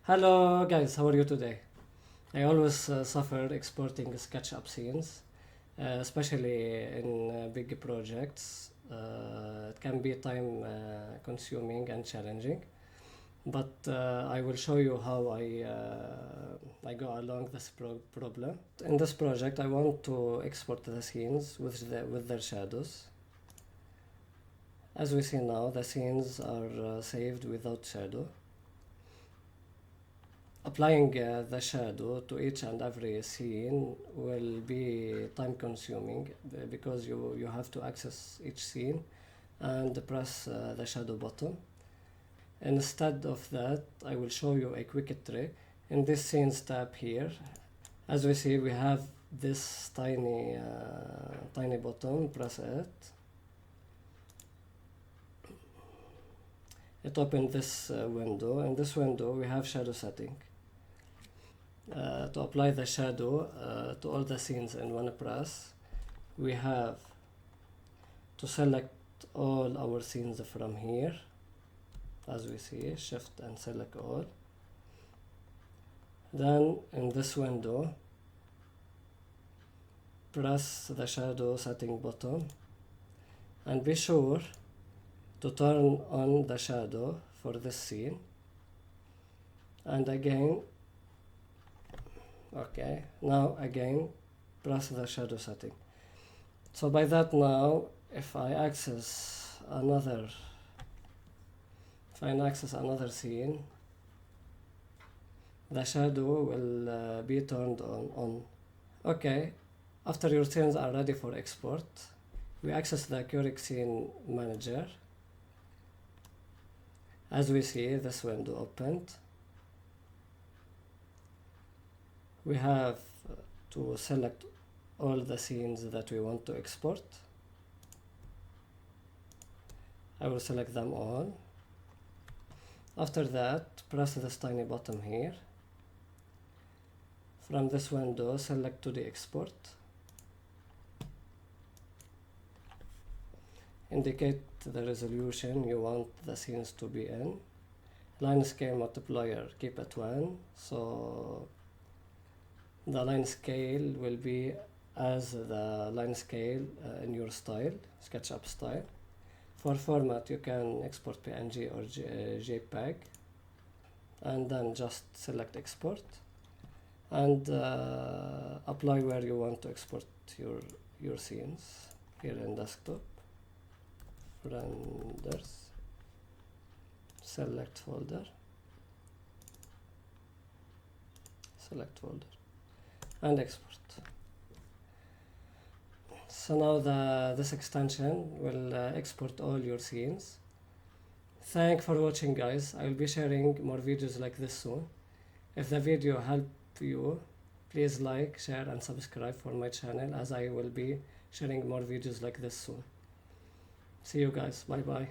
Hello guys, how are you today? I always suffer exporting SketchUp scenes, especially in big projects. It can be time consuming and challenging, but I will show you how I go along this problem. In this project, I want to export the scenes with their shadows. As we see now, the scenes are saved without shadow. Applying the shadow to each and every scene will be time consuming because you have to access each scene and press the shadow button. Instead of that, I will show you a quick trick. In this scenes tab here, as we see, we have this tiny button. Press it. It opens this window. In this window, we have shadow setting. To apply the shadow to all the scenes in one press, we have to select all our scenes from here. As we see, shift and select all. Then in this window, press the shadow setting button and be sure to turn on the shadow for this scene. And again, okay, now again press the shadow setting. So by that now, if I access another scene, the shadow will be turned on. Okay, after your scenes are ready for export, we access the current scene manager. As we see, this window opened. We have to select all the scenes that we want to export. I will select them all. After that, press this tiny button here. From this window, select to the export. Indicate the resolution you want the scenes to be in. Line scale multiplier, keep at 1. So the line scale will be as the line scale in your style, SketchUp style. For format, you can export PNG or JPEG, and then just select export and apply where you want to export your scenes. Here in desktop, renders, select folder, and export. So now this extension will export all your scenes. Thanks for watching guys. I will be sharing more videos like this soon. If the video helped you, please like, share and subscribe for my channel, as I will be sharing more videos like this soon. See you guys. Bye bye.